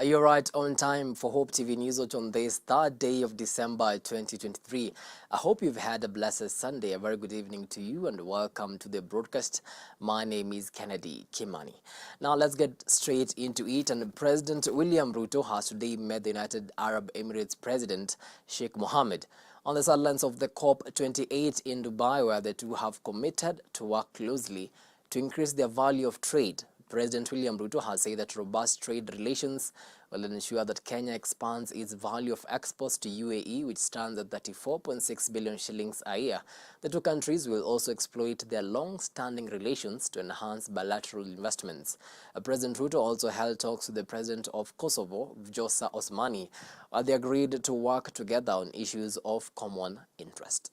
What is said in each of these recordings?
You're right on time for Hope TV Newswatch on this third day of December 2023. I hope you've had a blessed Sunday. A very good evening to you and welcome to the broadcast. My name is Kimani. Now let's get straight into it. And President William Ruto has today met the United Arab Emirates President Sheikh Mohammed on the sidelines of the COP28 in Dubai, where the two have committed to work closely to increase their value of trade. President William Ruto has said that robust trade relations will ensure that Kenya expands its value of exports to UAE, which stands at 34.6 billion shillings a year. The two countries will also exploit their long-standing relations to enhance bilateral investments. President Ruto also held talks with the President of Kosovo, Vjosa Osmani, where they agreed to work together on issues of common interest.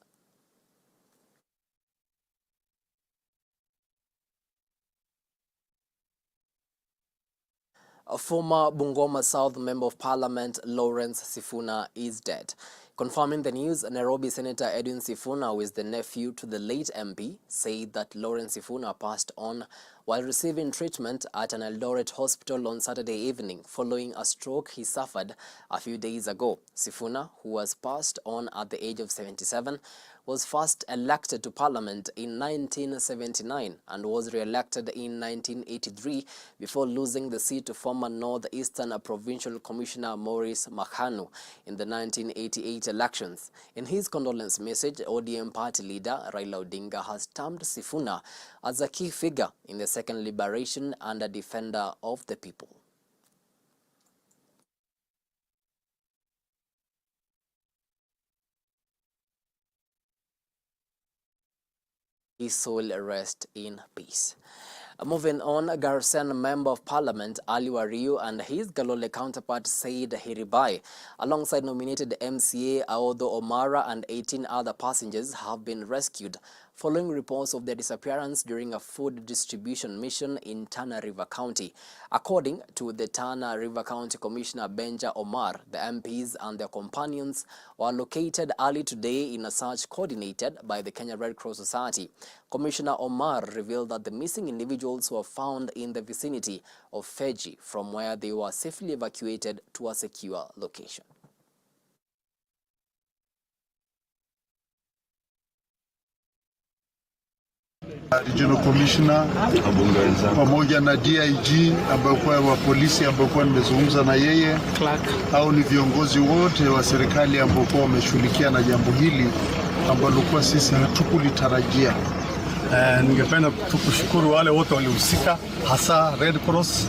A former Bungoma South Member of Parliament, Lawrence Sifuna, is dead. Confirming the news, Nairobi Senator Edwin Sifuna, who is the nephew to the late MP, said that Lawrence Sifuna passed on while receiving treatment at an Eldoret hospital on Saturday evening following a stroke he suffered a few days ago. Sifuna, who was passed on at the age of 77, was first elected to Parliament in 1979 and was re-elected in 1983 before losing the seat to former North-Eastern Provincial Commissioner Maurice Makhanu in the 1988 elections. In his condolence message, ODM party leader Raila Odinga has termed Sifuna as a key figure in the second liberation and a defender of the people. His soul rest in peace. Moving on, Garsen Member of Parliament Ali Wariu and his Galole counterpart Said Hiribai, alongside nominated MCA Aodo Omara and 18 other passengers, have been rescued following reports of their disappearance during a food distribution mission in Tana River County. According to the Tana River County Commissioner Benja Omar, the MPs and their companions were located early today in a search coordinated by the Kenya Red Cross Society. Commissioner Omar revealed that the missing individuals were found in the vicinity of Feji, from where they were safely evacuated to a secure location. Regional Commissioner pamoja na DIG ambao kwa wa polisi ambao kwa nimezungumza na yeye, au ni viongozi wote wa serikali ambao kwa wameshughulikia na jambo hili ambalo kwa sisi hatukulitarajia. Ningependa kushukuru wale wote waliohusika, hasa Red Cross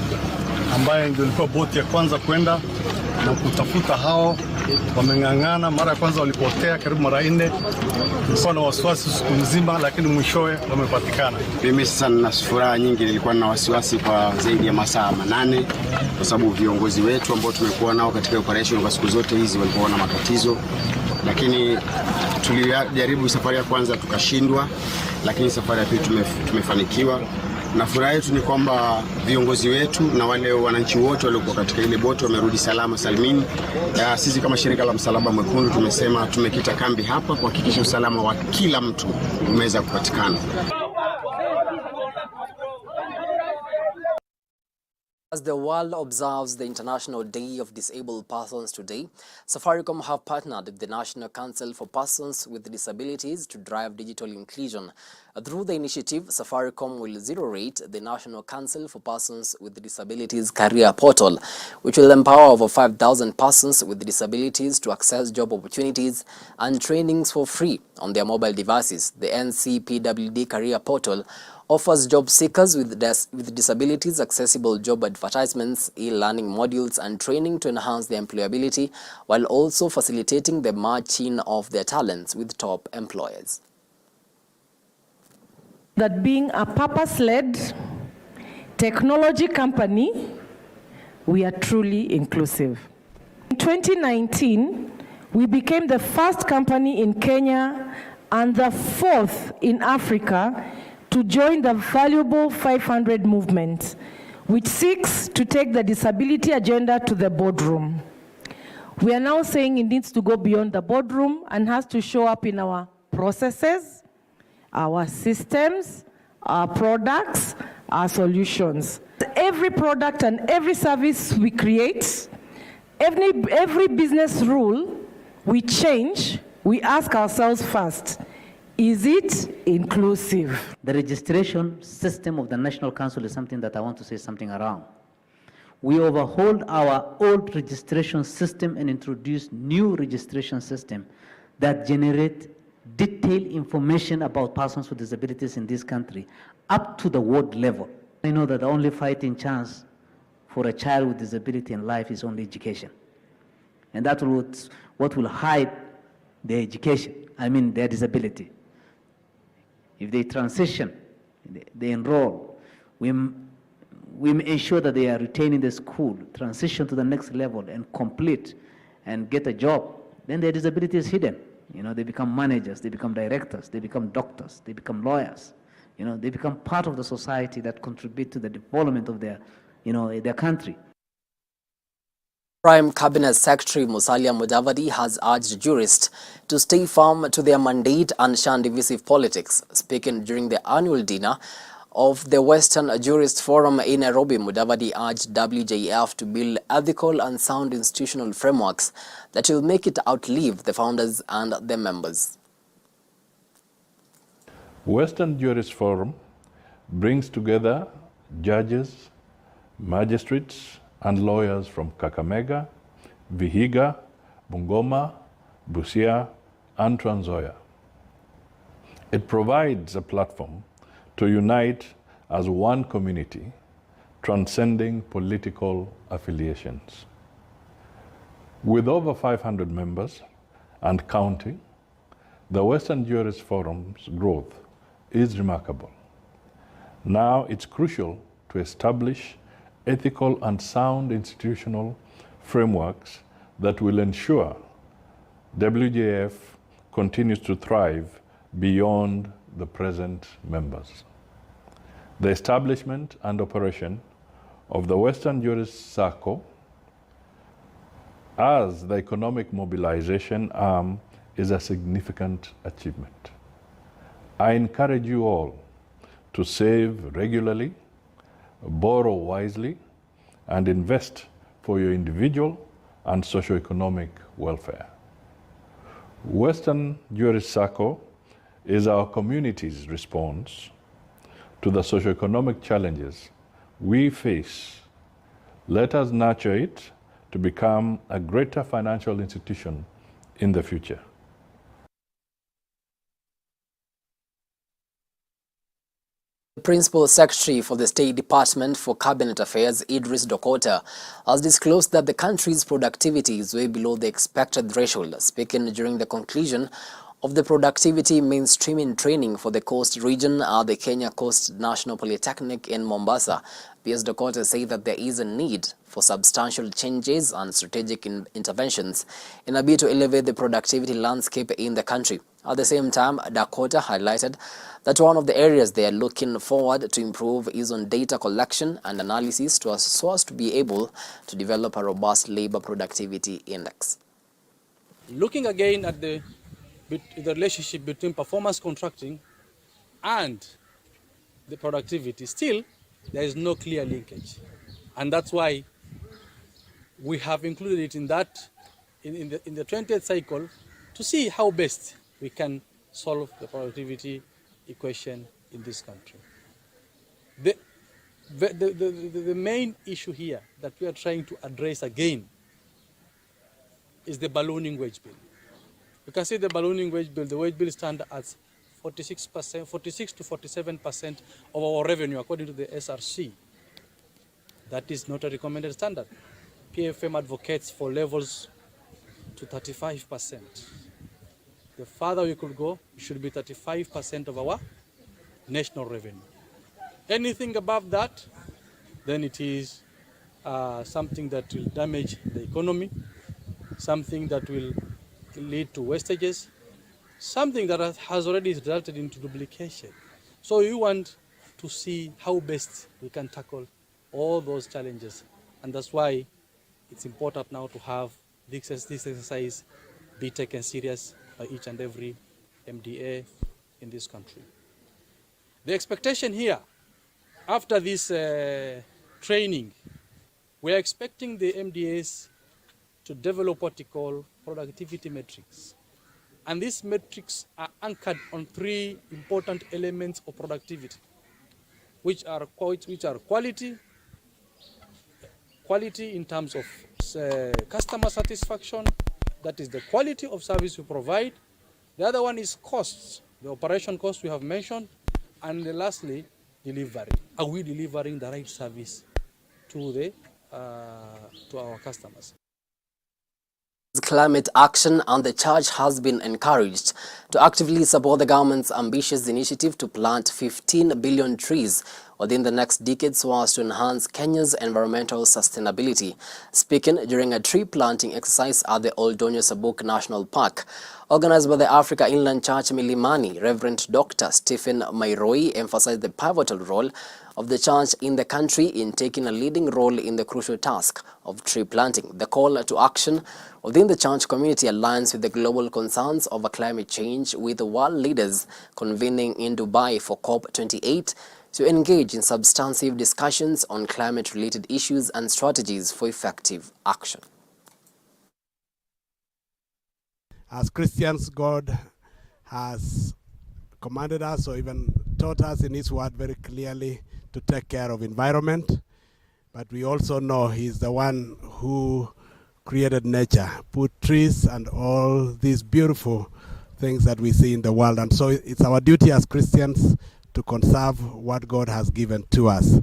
ambaye ndio ilikuwa boti ya kwanza kwenda na kutafuta hao. Wameng'ang'ana, mara ya kwanza walipotea karibu mara 4. Tulikuwa na wasiwasi siku nzima, lakini mwishowe wamepatikana. Mimi sasa nina furaha nyingi, nilikuwa na wasiwasi kwa zaidi ya masaa 8 kwa sababu viongozi wetu ambao tumekuwa nao katika operation kwa siku zote hizi walikuwa na matatizo, lakini tulijaribu safari ya kwanza tukashindwa, lakini safari ya pili tumefanikiwa na furaha yetu ni kwamba viongozi wetu na wale wananchi wote waliokuwa katika ile boti wamerudi salama salmini. Sisi kama shirika la Msalaba Mwekundu tumesema tumekita kambi hapa kuhakikisha usalama wa kila mtu umeweza kupatikana. As the world observes the International Day of Disabled Persons today, Safaricom have partnered with the National Council for Persons with Disabilities to drive digital inclusion. Through the initiative, Safaricom will zero-rate the National Council for Persons with Disabilities career portal, which will empower over 5,000 persons with disabilities to access job opportunities and trainings for free on their mobile devices. The NCPWD career portal offers job seekers with disabilities accessible job advertisements, e-learning modules and training to enhance their employability, while also facilitating the matching of their talents with top employers. That being a purpose-led technology company, we are truly inclusive. In 2019, we became the first company in Kenya and the fourth in Africa to join the valuable 500 movement, which seeks to take the disability agenda to the boardroom. We are now saying it needs to go beyond the boardroom and has to show up in our processes, our systems, our products, our solutions. Every product and every service we create, every business rule we change, we ask ourselves first, is it inclusive? The registration system of the National Council is something that I want to say something around. We overhauled our old registration system and introduced new registration system that generate detailed information about persons with disabilities in this country up to the ward level. I know that the only fighting chance for a child with disability in life is only education. And that's what will hide their education, their disability. If they transition, they enroll, we ensure that they are retaining the school, transition to the next level and complete and get a job, then their disability is hidden. They become managers, they become directors, they become doctors, they become lawyers. They become part of the society that contribute to the development of their country. Prime Cabinet Secretary Musalia Mudavadi has urged jurists to stay firm to their mandate and shun divisive politics. Speaking during the annual dinner of the Western Jurist Forum in Nairobi, Mudavadi urged WJF to build ethical and sound institutional frameworks that will make it outlive the founders and their members. Western Jurist Forum brings together judges, magistrates, and lawyers from Kakamega, Vihiga, Bungoma, Busia, and Trans Nzoia. It provides a platform to unite as one community, transcending political affiliations. With over 500 members and counting, the Western Jurist Forum's growth is remarkable. Now it's crucial to establish ethical and sound institutional frameworks that will ensure WJF continues to thrive beyond the present members. The establishment and operation of the Western Jurist Circle as the economic mobilization arm is a significant achievement. I encourage you all to save regularly, borrow wisely, and invest for your individual and socio-economic welfare. Western Jurist Circle is our community's response to the socio-economic challenges we face. Let us nurture it to become a greater financial institution in the future. The Principal Secretary for the State Department for Cabinet Affairs, Idris Dokota, has disclosed that the country's productivity is way below the expected threshold. Speaking during the conclusion of the productivity mainstreaming training for the Coast region at the Kenya Coast National Polytechnic in Mombasa, PS Dokota said that there is a need for substantial changes and strategic interventions in a bid to elevate the productivity landscape in the country. At the same time, Dakota highlighted that one of the areas they are looking forward to improve is on data collection and analysis so as to be able to develop a robust labor productivity index. Looking again at the relationship between performance contracting and the productivity, still there is no clear linkage, and that's why we have included it in the 20th cycle to see how best we can solve the productivity equation in this country. The main issue here that we are trying to address again is the ballooning wage bill. You can see the ballooning wage bill. The wage bill stands at 46 to 47% of our revenue according to the SRC. That is not a recommended standard. PFM advocates for levels to 35%. The farther we could go, it should be 35% of our national revenue. Anything above that, then it is something that will damage the economy, something that will lead to wastages, something that has already resulted into duplication. So we want to see how best we can tackle all those challenges, and that's why it's important now to have this exercise be taken serious by each and every MDA in this country. The expectation here, after this training, we are expecting the MDAs to develop what we call productivity metrics. And these metrics are anchored on three important elements of productivity, which are quality in terms of customer satisfaction, that is the quality of service we provide. The other one is costs, the operation cost we have mentioned, and lastly, delivery. Are we delivering the right service to our customers? Climate action, and the church has been encouraged to actively support the government's ambitious initiative to plant 15 billion trees within the next decade so as to enhance Kenya's environmental sustainability. Speaking during a tree planting exercise at the Oldonyo Sabuk National Park, organized by the Africa Inland Church Milimani, Reverend Dr. Stephen Mairoi emphasized the pivotal role of the church in the country in taking a leading role in the crucial task of tree planting. The call to action within the church community aligns with the global concerns over climate change, with the world leaders convening in Dubai for COP28 to engage in substantive discussions on climate-related issues and strategies for effective action. As Christians, God has commanded us, or even taught us in His Word very clearly, to take care of environment. But we also know He's the one who created nature, put trees and all these beautiful things that we see in the world. And so it's our duty as Christians to conserve what God has given to us.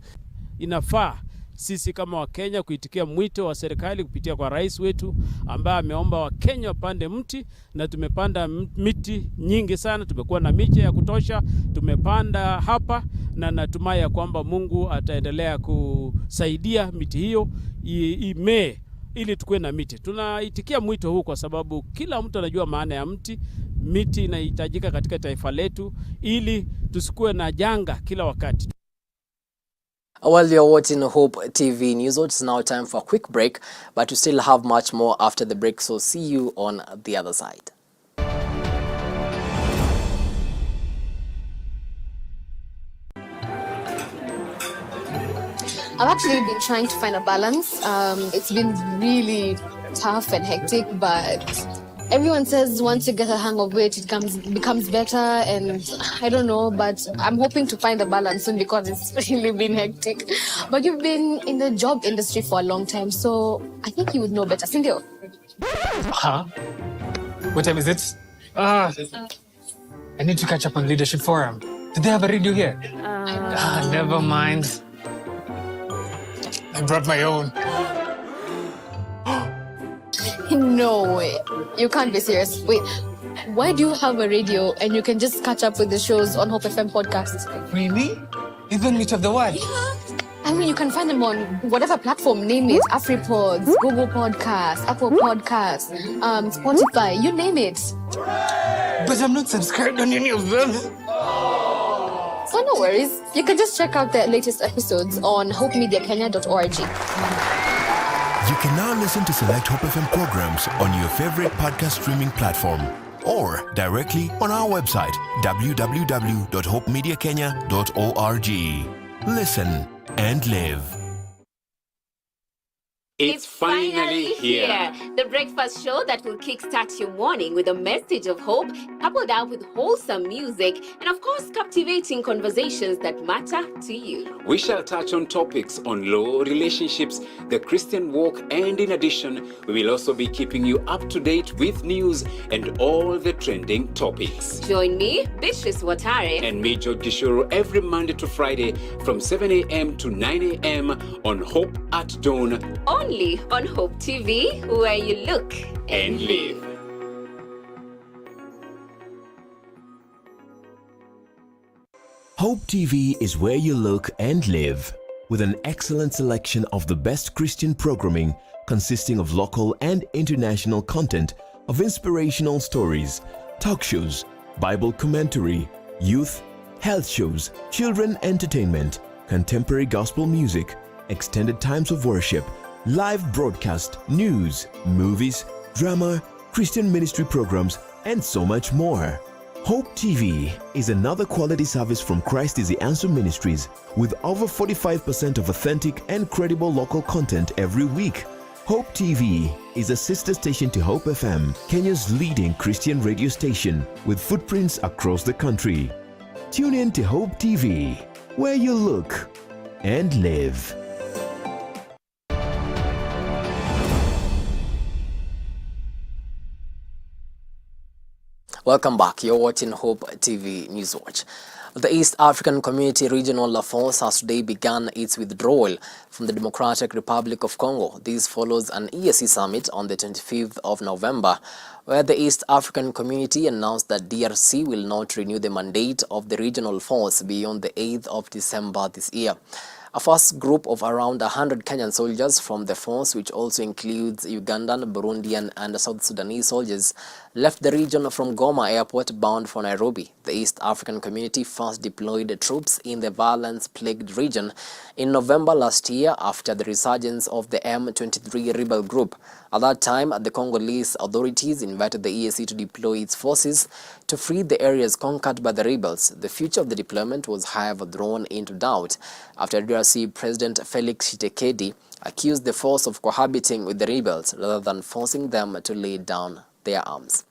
Inafaa sisi kama Wakenya kuitikia mwito wa serikali kupitia kwa rais wetu ambaye ameomba Wakenya wapande mti, na tumepanda miti nyingi sana. Tumekuwa na miche ya kutosha, tumepanda hapa, na natumai ya kwamba Mungu ataendelea kusaidia miti hiyo imee ili tukue na miti. Tunaitikia mwito huu kwa sababu kila mtu anajua maana ya mti. Miti inahitajika katika taifa letu ili tusikue na janga kila wakati. While you're watching Hope TV News, it's now time for a quick break, but we still have much more after the break, so see you on the other side. I've actually been trying to find a balance. It's been really tough and hectic, but everyone says once you get a hang of it, it becomes better, and I don't know, but I'm hoping to find a balance soon because it's really been hectic. But you've been in the job industry for a long time, so I think you would know better. Cindy? Huh? What time is it? I need to catch up on Leadership Forum. Did they have a radio here? Never mind. I brought my own. No way. You can't be serious. Wait, Why do you have a radio and you can just catch up with the shows on Hope FM podcasts? Really? Even which of the what? I mean, you can find them on whatever platform, name it. AfriPods, Google Podcasts, Apple Podcasts, Spotify, you name it. But I'm not subscribed on any of them. So no worries. You can just check out the latest episodes on hopemediakenya.org. You can now listen to select Hope FM programs on your favorite podcast streaming platform or directly on our website www.hopemediakenya.org. Listen and live. It's finally here. The breakfast show that will kickstart your morning with a message of hope, coupled up with wholesome music, and of course, captivating conversations that matter to you. We shall touch on topics on law, relationships, the Christian walk, and in addition, we will also be keeping you up to date with news and all the trending topics. Join me, Beatrice Watare, and me, George Gishuru, every Monday to Friday from 7 a.m. to 9 a.m. on Hope at Dawn. Only on Hope TV, where you look and live. Hope TV is where you look and live, with an excellent selection of the best Christian programming consisting of local and international content of inspirational stories, talk shows, Bible commentary, youth, health shows, children entertainment, contemporary gospel music, extended times of worship, live broadcast, news, movies, drama, Christian ministry programs, and so much more. Hope TV is another quality service from Christ is the Answer Ministries with over 45% of authentic and credible local content every week. Hope TV is a sister station to Hope FM, Kenya's leading Christian radio station with footprints across the country. Tune in to Hope TV, where you look and live. Welcome back. You're watching Hope TV Newswatch. The East African Community Regional Force has today begun its withdrawal from the Democratic Republic of Congo. This follows an EAC summit on the 25th of November, where the East African Community announced that DRC will not renew the mandate of the regional force beyond the 8th of December this year. A first group of around 100 Kenyan soldiers from the force, which also includes Ugandan, Burundian and South Sudanese soldiers, left the region from Goma Airport bound for Nairobi. The East African Community first deployed troops in the violence-plagued region in November last year after the resurgence of the M23 rebel group. At that time, the Congolese authorities invited the EAC to deploy its forces to free the areas conquered by the rebels. The future of the deployment was, however, thrown into doubt after DRC President Felix Tshisekedi accused the force of cohabiting with the rebels rather than forcing them to lay down their arms.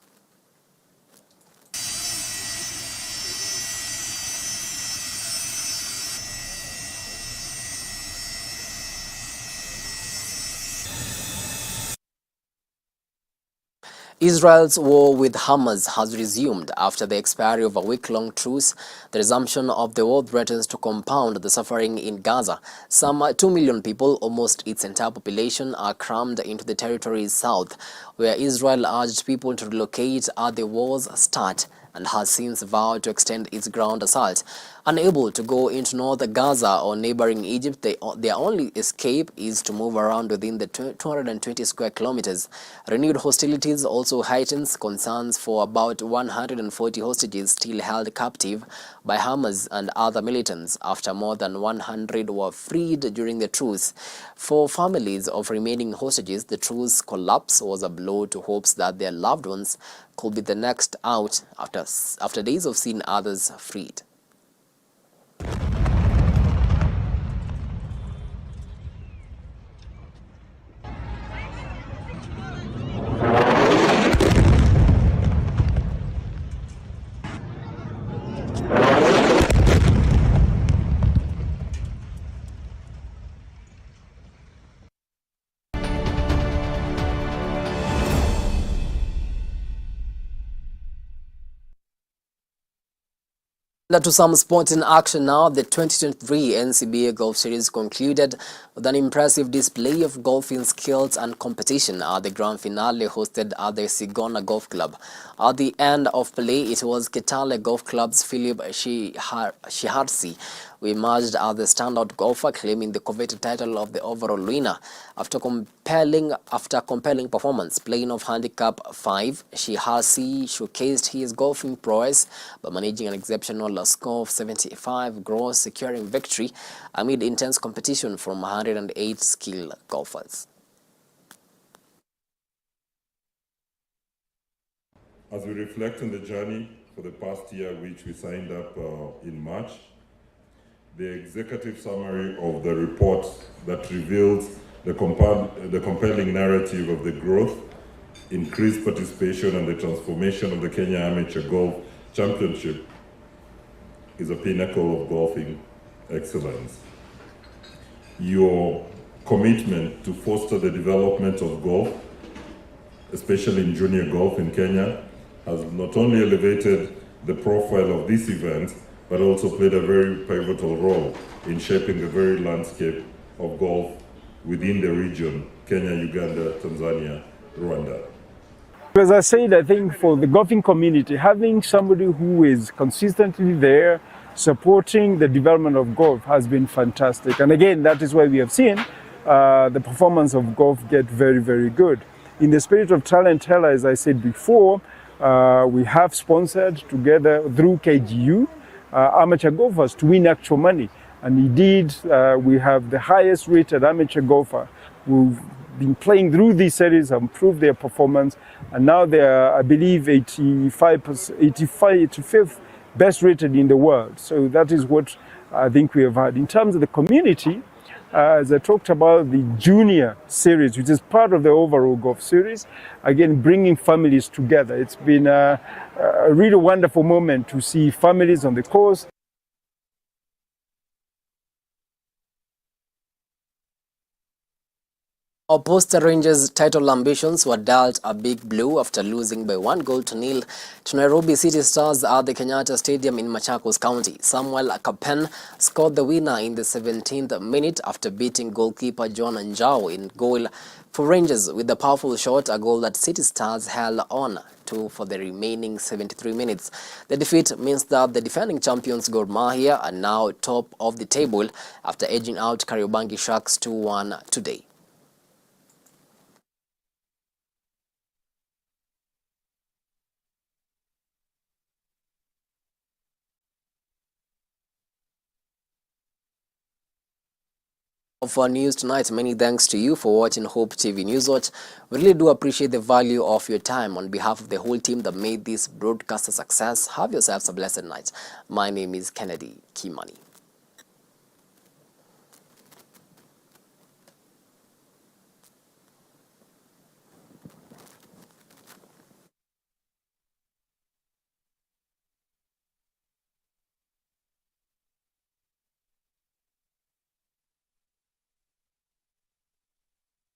Israel's war with Hamas has resumed after the expiry of a week-long truce. The resumption of the war threatens to compound the suffering in Gaza. Some 2 million people, almost its entire population, are crammed into the territory's south, where Israel urged people to relocate at the war's start and has since vowed to extend its ground assault. Unable to go into northern Gaza or neighboring Egypt, their only escape is to move around within the 220 square kilometers. Renewed hostilities also heightens concerns for about 140 hostages still held captive by Hamas and other militants after more than 100 were freed during the truce. For families of remaining hostages, the truce collapse was a blow to hopes that their loved ones could be the next out after days of seeing others freed. To some sporting action now. The 2023 NCBA Golf Series concluded with an impressive display of golfing skills and competition at the grand finale hosted at the Sigona Golf Club. At the end of play, it was Kitale Golf Club's Philip Shiharsi who emerged as the standout golfer, claiming the coveted title of the overall winner. After compelling performance, playing off handicap 5, Shiharsi showcased his golfing prowess by managing an exceptional score of 75 gross, securing victory amid intense competition from 108 skilled golfers. As we reflect on the journey for the past year, which we signed up in March, the executive summary of the report that reveals the compelling narrative of the growth, increased participation, and the transformation of the Kenya Amateur Golf Championship is a pinnacle of golfing excellence. Your commitment to foster the development of golf, especially in junior golf in Kenya, has not only elevated the profile of this event, but also played a very pivotal role in shaping the very landscape of golf within the region, Kenya, Uganda, Tanzania, Rwanda. As I said, I think for the golfing community, having somebody who is consistently there supporting the development of golf has been fantastic. And again, that is why we have seen the performance of golf get very, very good. In the spirit of talent teller, as I said before, we have sponsored together through KGU amateur golfers to win actual money. And indeed, we have the highest rated amateur golfer who've been playing through these series and improved their performance. And now they are, I believe, 85th best rated in the world. So that is what I think we have had. In terms of the community, as I talked about the junior series, which is part of the overall golf series, again, bringing families together. It's been a really wonderful moment to see families on the course. Posta Rangers' title ambitions were dealt a big blow after losing by 1-0 to Nairobi City Stars at the Kenyatta Stadium in Machakos County. Samuel Akapen scored the winner in the 17th minute after beating goalkeeper John Njao in goal for Rangers with a powerful shot, a goal that City Stars held on to for the remaining 73 minutes. The defeat means that the defending champions Gor Mahia are now top of the table after edging out Kariobangi Sharks 2-1 today. For news tonight, many thanks to you for watching Hope TV Newswatch. We really do appreciate the value of your time. On behalf of the whole team that made this broadcast a success, have yourselves a blessed night. My name is Kimani.